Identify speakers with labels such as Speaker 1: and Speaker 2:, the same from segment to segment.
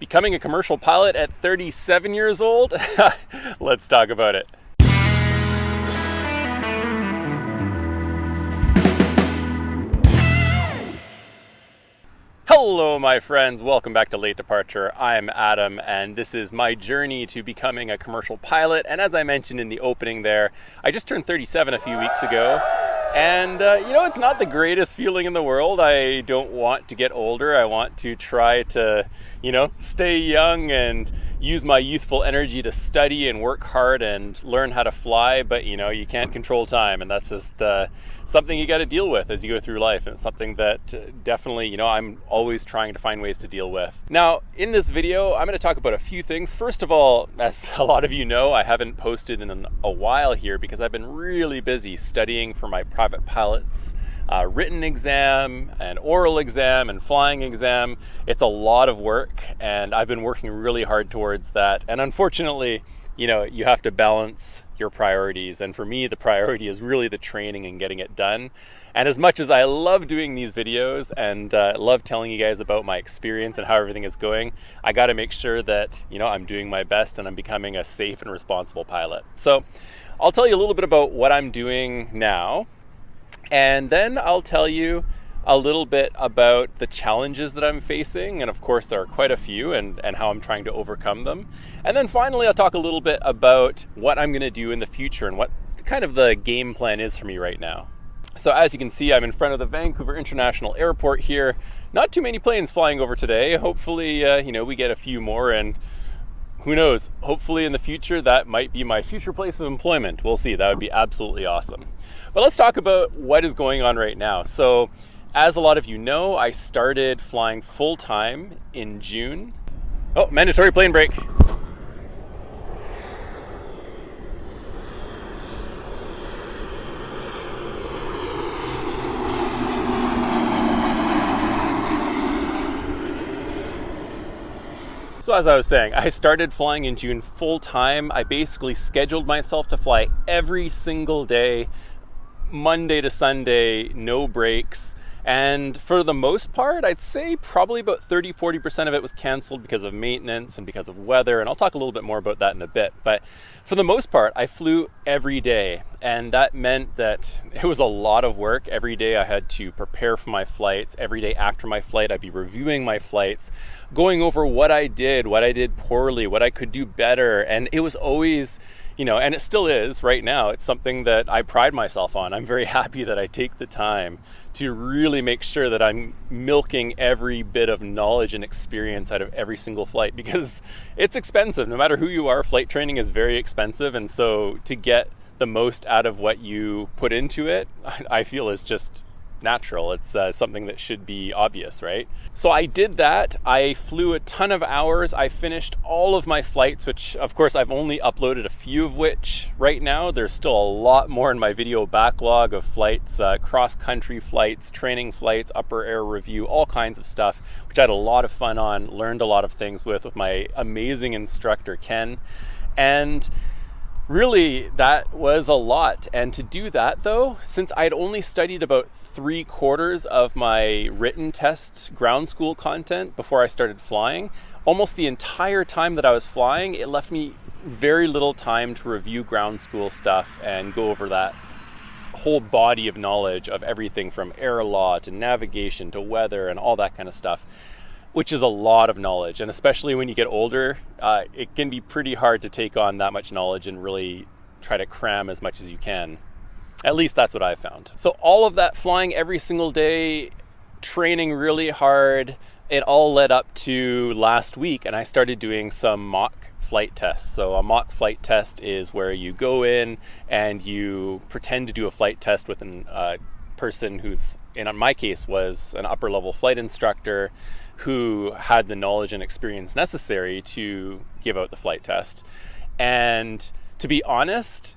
Speaker 1: Becoming a commercial pilot at 37 years old? Let's talk about it. Hello my friends, welcome back to Late Departure. I'm Adam and this is my journey to becoming a commercial pilot. And as I mentioned in the opening there, I just turned 37 a few weeks ago. And it's not the greatest feeling in the world. I don't want to get older. I want to try to, stay young and use my youthful energy to study and work hard and learn how to fly. But, you can't control time. And that's just something you got to deal with as you go through life. And it's something that definitely, I'm always trying to find ways to deal with. Now, in this video, I'm going to talk about a few things. First of all, as a lot of you know, I haven't posted in a while here because I've been really busy studying for my private pilot's written exam and oral exam and flying exam. It's a lot of work and I've been working really hard towards that. And unfortunately, you have to balance your priorities. And for me, the priority is really the training and getting it done. And as much as I love doing these videos and love telling you guys about my experience and how everything is going, I got to make sure that, I'm doing my best and I'm becoming a safe and responsible pilot. So I'll tell you a little bit about what I'm doing now. And then I'll tell you a little bit about the challenges that I'm facing. And of course, there are quite a few and how I'm trying to overcome them. And then finally, I'll talk a little bit about what I'm going to do in the future and what kind of the game plan is for me right now. So as you can see, I'm in front of the Vancouver International Airport here. Not too many planes flying over today. Hopefully, we get a few more, and who knows, hopefully in the future, that might be my future place of employment. We'll see, that would be absolutely awesome. But let's talk about what is going on right now. So as a lot of you know, I started flying full-time in June. Oh, mandatory plane break. So as I was saying, I started flying in June full-time. I basically scheduled myself to fly every single day, Monday to Sunday, no breaks. And for the most part, I'd say probably about 30-40% of it was canceled because of maintenance and because of weather. And I'll talk a little bit more about that in a bit. But for the most part, I flew every day. And that meant that it was a lot of work. Every day I had to prepare for my flights. Every day after my flight, I'd be reviewing my flights, going over what I did poorly, what I could do better. And it was always, and it still is right now. It's something that I pride myself on. I'm very happy that I take the time to really make sure that I'm milking every bit of knowledge and experience out of every single flight, because it's expensive. No matter who you are, flight training is very expensive. And so to get the most out of what you put into it, I feel is just natural. It's something that should be obvious, right? So I did that. I flew a ton of hours. I finished all of my flights, which of course I've only uploaded a few of which right now. There's still a lot more in my video backlog of flights, cross-country flights, training flights, upper air review, all kinds of stuff, which I had a lot of fun on, learned a lot of things with my amazing instructor, Ken. And really, that was a lot. And to do that though, since I'd only studied about 3/4 of my written test ground school content before I started flying, almost the entire time that I was flying, it left me very little time to review ground school stuff and go over that whole body of knowledge of everything from air law to navigation to weather and all that kind of stuff, which is a lot of knowledge. And especially when you get older, it can be pretty hard to take on that much knowledge and really try to cram as much as you can. At least that's what I found. So all of that flying every single day, training really hard, it all led up to last week, and I started doing some mock flight tests. So a mock flight test is where you go in and you pretend to do a flight test with a person who's, in my case, was an upper level flight instructor who had the knowledge and experience necessary to give out the flight test. And to be honest,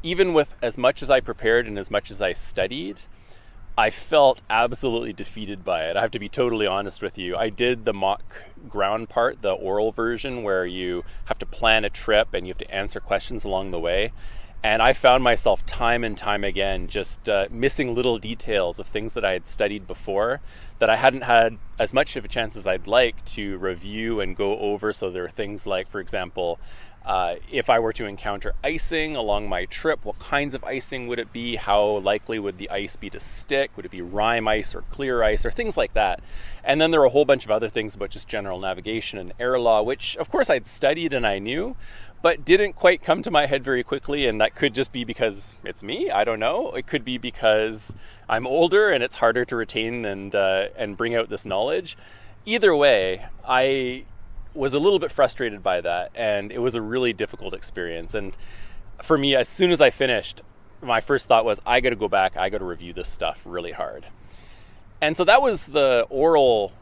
Speaker 1: even with as much as I prepared and as much as I studied, I felt absolutely defeated by it. I have to be totally honest with you. I did the mock ground part, the oral version, where you have to plan a trip and you have to answer questions along the way. And I found myself time and time again just missing little details of things that I had studied before that I hadn't had as much of a chance as I'd like to review and go over. So there are things like, for example, if I were to encounter icing along my trip, what kinds of icing would it be? How likely would the ice be to stick? Would it be rime ice or clear ice or things like that? And then there are a whole bunch of other things about just general navigation and air law, which of course I'd studied and I knew, but didn't quite come to my head very quickly. And that could just be because it's me. I don't know. It could be because I'm older and it's harder to retain and bring out this knowledge. Either way, I was a little bit frustrated by that, and it was a really difficult experience. And for me, as soon as I finished, my first thought was, I got to go back, I got to review this stuff really hard. And so that was the oral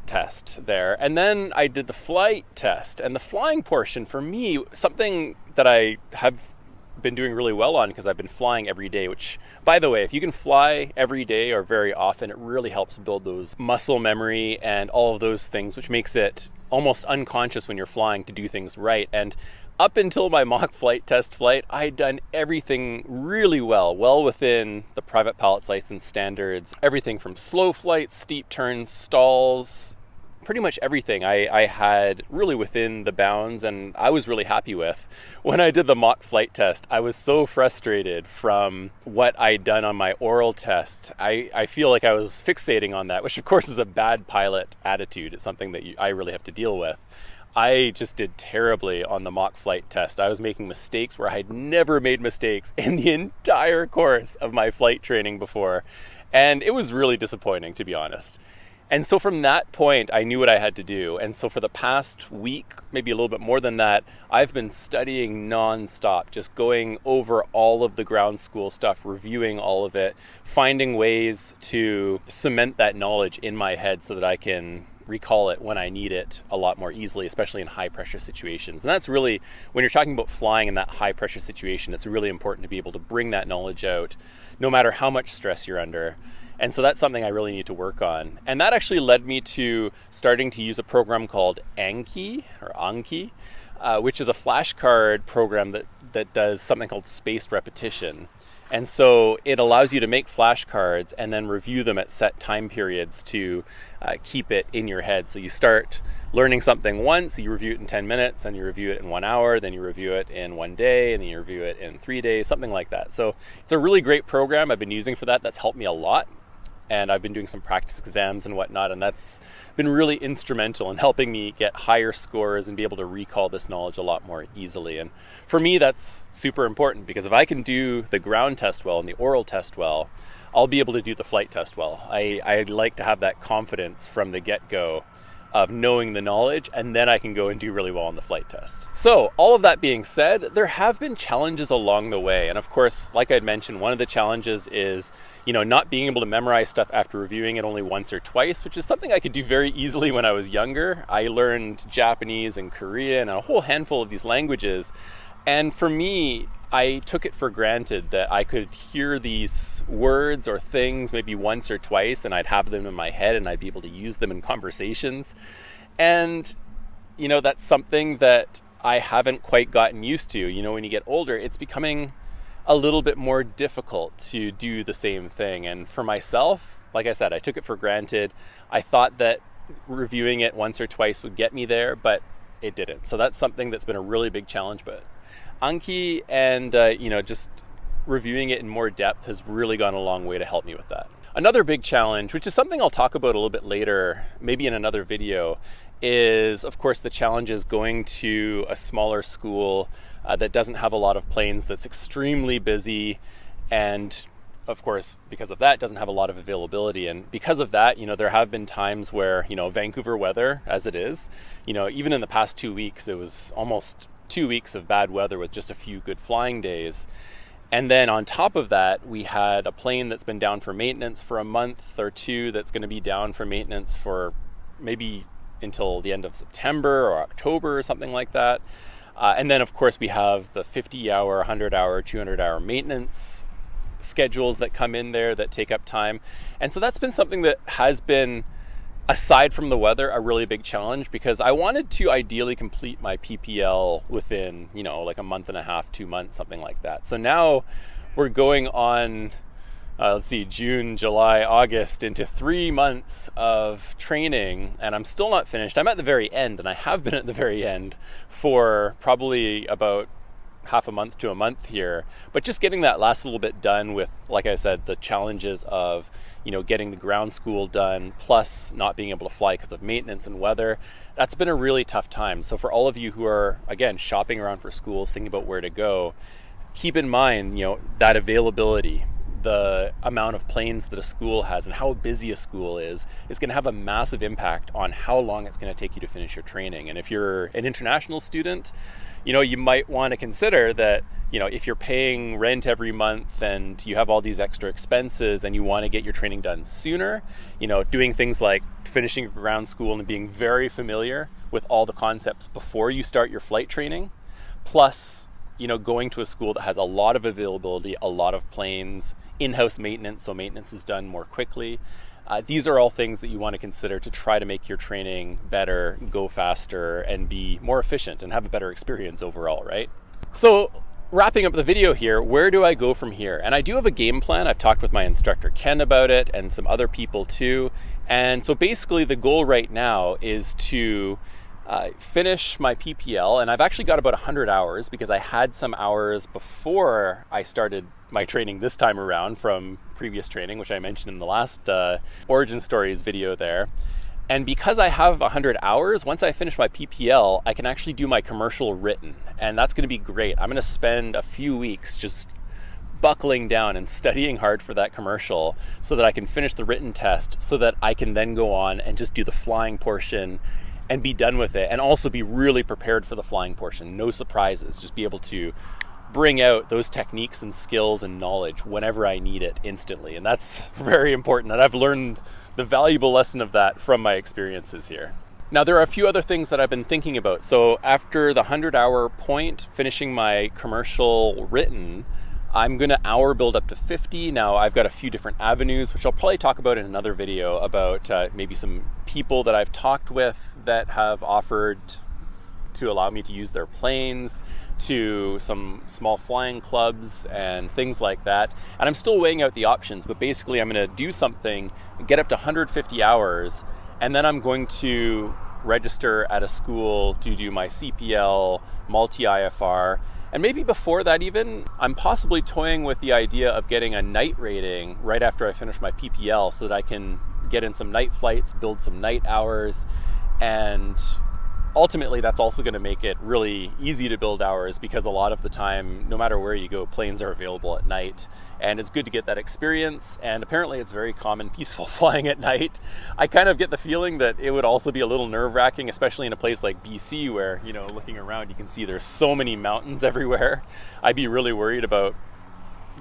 Speaker 1: test there. And then I did the flight test, and the flying portion for me, something that I have been doing really well on because I've been flying every day, which, by the way, if you can fly every day or very often, it really helps build those muscle memory and all of those things, which makes it almost unconscious when you're flying to do things right. And up until my mock flight test flight, I had done everything really well within the private pilot's license standards. Everything from slow flights, steep turns, stalls, pretty much everything I had really within the bounds, and I was really happy with. When I did the mock flight test, I was so frustrated from what I'd done on my oral test. I feel like I was fixating on that, which of course is a bad pilot attitude. It's something that I really have to deal with. I just did terribly on the mock flight test. I was making mistakes where I had never made mistakes in the entire course of my flight training before. And it was really disappointing, to be honest. And so from that point, I knew what I had to do. And so for the past week, maybe a little bit more than that, I've been studying nonstop, just going over all of the ground school stuff, reviewing all of it, finding ways to cement that knowledge in my head so that I can recall it when I need it a lot more easily, especially in high pressure situations. And that's really, when you're talking about flying in that high pressure situation, it's really important to be able to bring that knowledge out, no matter how much stress you're under. And so that's something I really need to work on. And that actually led me to starting to use a program called Anki, which is a flashcard program that does something called spaced repetition. And so it allows you to make flashcards and then review them at set time periods to keep it in your head. So you start learning something once, you review it in 10 minutes, then you review it in 1 hour, then you review it in 1 day, and then you review it in 3 days, something like that. So it's a really great program I've been using for that. That's helped me a lot. And I've been doing some practice exams and whatnot, and that's been really instrumental in helping me get higher scores and be able to recall this knowledge a lot more easily. And for me, that's super important, because if I can do the ground test well and the oral test well, I'll be able to do the flight test well. I like to have that confidence from the get-go of knowing the knowledge, and then I can go and do really well on the flight test. So all of that being said, there have been challenges along the way. And of course, like I'd mentioned, one of the challenges is, not being able to memorize stuff after reviewing it only once or twice, which is something I could do very easily when I was younger. I learned Japanese and Korean and a whole handful of these languages. And for me, I took it for granted that I could hear these words or things maybe once or twice, and I'd have them in my head and I'd be able to use them in conversations. And, that's something that I haven't quite gotten used to. When you get older, it's becoming a little bit more difficult to do the same thing. And for myself, like I said, I took it for granted. I thought that reviewing it once or twice would get me there, but it didn't. So that's something that's been a really big challenge. But Anki and, just reviewing it in more depth has really gone a long way to help me with that. Another big challenge, which is something I'll talk about a little bit later, maybe in another video, is, of course, the challenges going to a smaller school that doesn't have a lot of planes, that's extremely busy, and of course, because of that, doesn't have a lot of availability. And because of that, there have been times where, Vancouver weather, as it is, even in the past 2 weeks, it was almost 2 weeks of bad weather with just a few good flying days. And then on top of that, we had a plane that's been down for maintenance for a month or two, that's going to be down for maintenance for maybe until the end of September or October or something like that. And then, of course, we have the 50-hour, 100-hour, 200-hour maintenance schedules that come in there that take up time. And so that's been something that has been aside from the weather, a really big challenge because I wanted to ideally complete my PPL within, like a month and a half, 2 months, something like that. So now we're going on, June, July, August, into 3 months of training, and I'm still not finished. I'm at the very end, and I have been at the very end for probably about half a month to a month here, but just getting that last little bit done with, like I said, the challenges of getting the ground school done, plus not being able to fly because of maintenance and weather. That's been a really tough time. So for all of you who are, again, shopping around for schools, thinking about where to go, keep in mind, that availability, the amount of planes that a school has and how busy a school is going to have a massive impact on how long it's going to take you to finish your training. And if you're an international student, you might want to consider that, if you're paying rent every month and you have all these extra expenses and you want to get your training done sooner, doing things like finishing your ground school and being very familiar with all the concepts before you start your flight training, plus, going to a school that has a lot of availability, a lot of planes, in-house maintenance, so maintenance is done more quickly. These are all things that you want to consider to try to make your training better, go faster, and be more efficient and have a better experience overall, right? So wrapping up the video here, where do I go from here? And I do have a game plan. I've talked with my instructor Ken about it and some other people too. And so basically the goal right now is to finish my PPL, and I've actually got about 100 hours because I had some hours before I started my training this time around from previous training, which I mentioned in the last Origin Stories video there. And because I have 100 hours, once I finish my PPL, I can actually do my commercial written, and that's going to be great. I'm going to spend a few weeks just buckling down and studying hard for that commercial so that I can finish the written test so that I can then go on and just do the flying portion and be done with it, and also be really prepared for the flying portion. No surprises, just be able to bring out those techniques and skills and knowledge whenever I need it instantly. And that's very important, and I've learned the valuable lesson of that from my experiences here. Now, there are a few other things that I've been thinking about. So after the 100-hour point, finishing my commercial written, I'm going to hour build up to 50. Now, I've got a few different avenues, which I'll probably talk about in another video, about maybe some people that I've talked with that have offered to allow me to use their planes, to some small flying clubs and things like that. And I'm still weighing out the options, but basically I'm going to do something, get up to 150 hours, and then I'm going to register at a school to do my CPL, multi-IFR. And maybe before that even, I'm possibly toying with the idea of getting a night rating right after I finish my PPL so that I can get in some night flights, build some night hours, and ultimately that's also going to make it really easy to build hours because a lot of the time, no matter where you go, planes are available at night, and it's good to get that experience. And apparently it's very common, peaceful flying at night. I kind of get the feeling that it would also be a little nerve-wracking, especially in a place like BC where, looking around you can see there's so many mountains everywhere. I'd be really worried about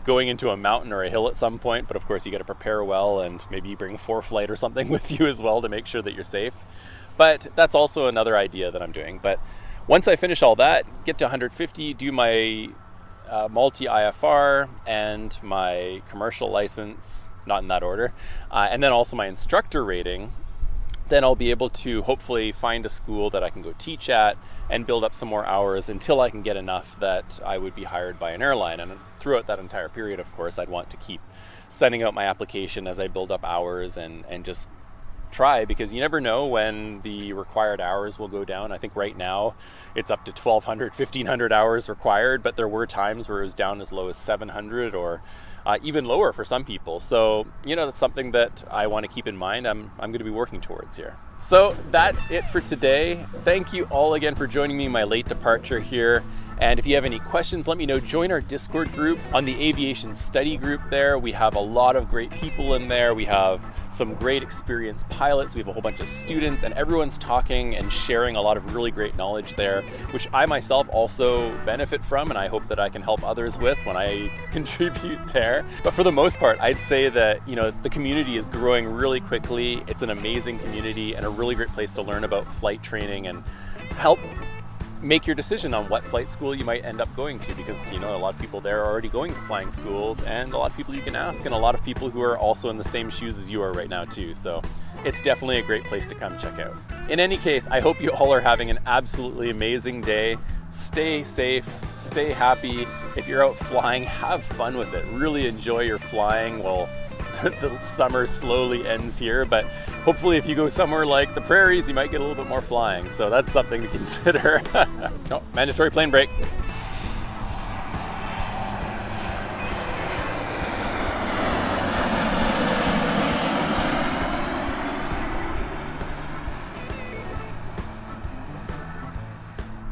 Speaker 1: going into a mountain or a hill at some point, but of course you got to prepare well, and maybe bring a ForeFlight or something with you as well to make sure that you're safe. But that's also another idea that I'm doing. But once I finish all that, get to 150, do my multi-IFR and my commercial license, not in that order, and then also my instructor rating, then I'll be able to hopefully find a school that I can go teach at and build up some more hours until I can get enough that I would be hired by an airline. And throughout that entire period, of course, I'd want to keep sending out my application as I build up hours and just try, because you never know when the required hours will go down. I think right now it's up to 1,200, 1,500 hours required, but there were times where it was down as low as 700 or even lower for some people. So, that's something that I want to keep in mind. I'm going to be working towards here. So that's it for today. Thank you all again for joining me in my late departure here. And if you have any questions, let me know. Join our Discord group on the aviation study group there. We have a lot of great people in there. We have some great experienced pilots. We have a whole bunch of students, and everyone's talking and sharing a lot of really great knowledge there, which I myself also benefit from, and I hope that I can help others with when I contribute there. But for the most part, I'd say that, the community is growing really quickly. It's an amazing community and a really great place to learn about flight training and help make your decision on what flight school you might end up going to, because a lot of people there are already going to flying schools, and a lot of people you can ask, and a lot of people who are also in the same shoes as you are right now too. So it's definitely a great place to come check out. In any case, I hope you all are having an absolutely amazing day. Stay safe, stay happy. If you're out flying, have fun with it. Really enjoy your flying while the summer slowly ends here. But hopefully if you go somewhere like the prairies, you might get a little bit more flying. So that's something to consider. Oh, mandatory plane break.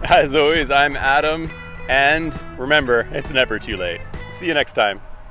Speaker 1: As always, I'm Adam, and remember, it's never too late. See you next time.